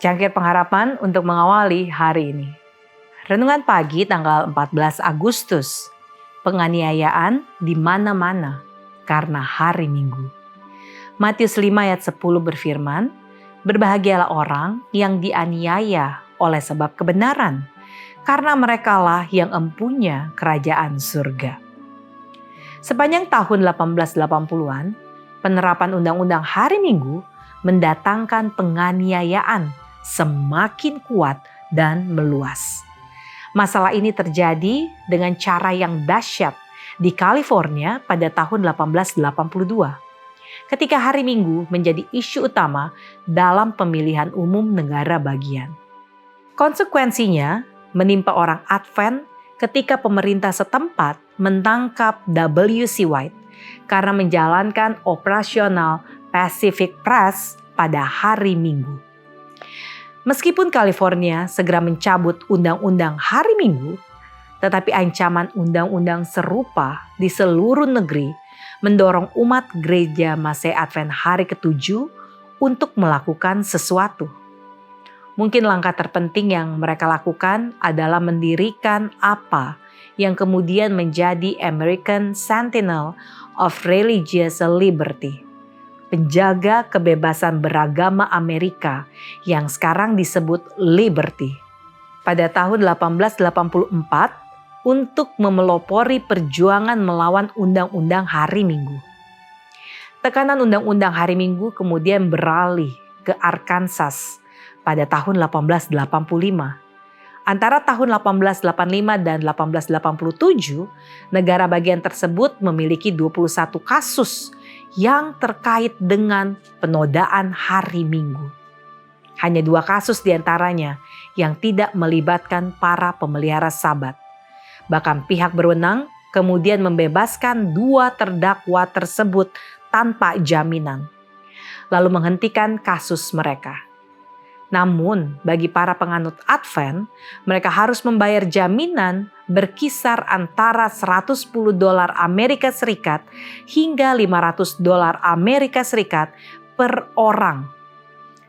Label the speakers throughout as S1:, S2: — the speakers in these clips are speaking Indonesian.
S1: Secangkir pengharapan untuk mengawali hari ini. Renungan pagi tanggal 14 Agustus. Penganiayaan di mana-mana karena hari Minggu. Matius 5 ayat 10 berfirman, "Berbahagialah orang yang dianiaya oleh sebab kebenaran, karena merekalah yang empunya kerajaan surga." Sepanjang tahun 1880-an, penerapan undang-undang hari Minggu mendatangkan penganiayaan semakin kuat dan meluas. Masalah ini terjadi dengan cara yang dahsyat di California pada tahun 1882. Ketika hari Minggu menjadi isu utama dalam pemilihan umum negara bagian. Konsekuensinya menimpa orang Advent ketika pemerintah setempat menangkap W.C. White karena menjalankan operasional Pacific Press pada hari Minggu. Meskipun California segera mencabut undang-undang hari Minggu, tetapi ancaman undang-undang serupa di seluruh negeri mendorong umat gereja Masehi Advent hari ke-7 untuk melakukan sesuatu. Mungkin langkah terpenting yang mereka lakukan adalah mendirikan apa yang kemudian menjadi American Sentinel of Religious Liberty, penjaga kebebasan beragama Amerika yang sekarang disebut Liberty. Pada tahun 1884 untuk memelopori perjuangan melawan undang-undang hari Minggu. Tekanan undang-undang hari Minggu kemudian beralih ke Arkansas pada tahun 1885. Antara tahun 1885 dan 1887, negara bagian tersebut memiliki 21 kasus yang terkait dengan penodaan hari Minggu. Hanya 2 kasus diantaranya yang tidak melibatkan para pemelihara Sabat. Bahkan pihak berwenang kemudian membebaskan 2 terdakwa tersebut tanpa jaminan, lalu menghentikan kasus mereka. Namun bagi para penganut Advent, mereka harus membayar jaminan berkisar antara $110 Amerika Serikat hingga $500 Amerika Serikat per orang.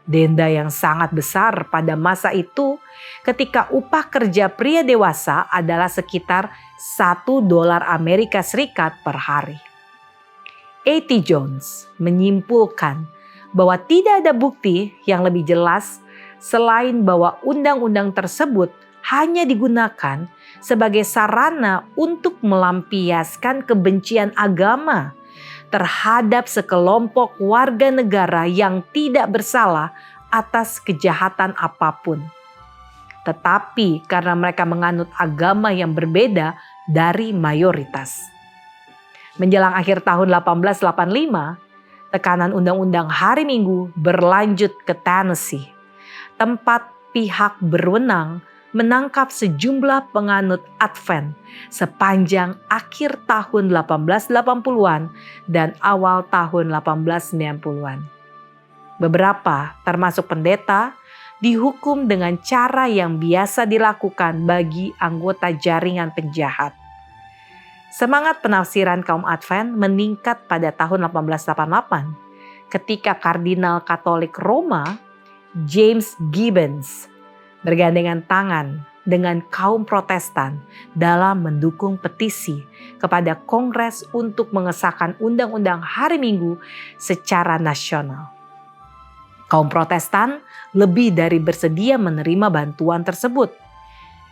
S1: Denda yang sangat besar pada masa itu ketika upah kerja pria dewasa adalah sekitar $1 Amerika Serikat per hari. A.T. Jones menyimpulkan bahwa tidak ada bukti yang lebih jelas selain bahwa undang-undang tersebut hanya digunakan sebagai sarana untuk melampiaskan kebencian agama terhadap sekelompok warga negara yang tidak bersalah atas kejahatan apapun. Tetapi karena mereka menganut agama yang berbeda dari mayoritas. Menjelang akhir tahun 1885, tekanan undang-undang hari Minggu berlanjut ke Tennessee, tempat pihak berwenang menangkap sejumlah penganut Advent sepanjang akhir tahun 1880-an dan awal tahun 1890-an. Beberapa, termasuk pendeta, dihukum dengan cara yang biasa dilakukan bagi anggota jaringan penjahat. Semangat penafsiran kaum Advent meningkat pada tahun 1888 ketika Kardinal Katolik Roma James Gibbons bergandengan tangan dengan kaum Protestan dalam mendukung petisi kepada Kongres untuk mengesahkan undang-undang hari Minggu secara nasional. Kaum Protestan lebih dari bersedia menerima bantuan tersebut.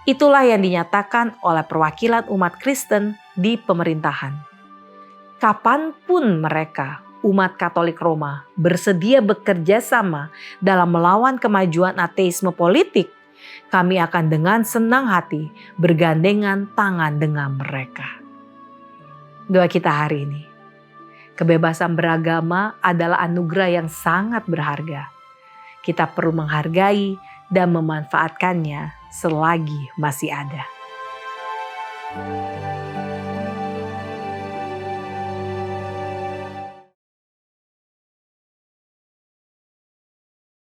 S1: Itulah yang dinyatakan oleh perwakilan umat Kristen di pemerintahan. Kapanpun mereka, umat Katolik Roma, bersedia bekerja sama dalam melawan kemajuan ateisme politik, kami akan dengan senang hati bergandengan tangan dengan mereka. Doa kita hari ini. Kebebasan beragama adalah anugerah yang sangat berharga. Kita perlu menghargai dan memanfaatkannya selagi masih ada.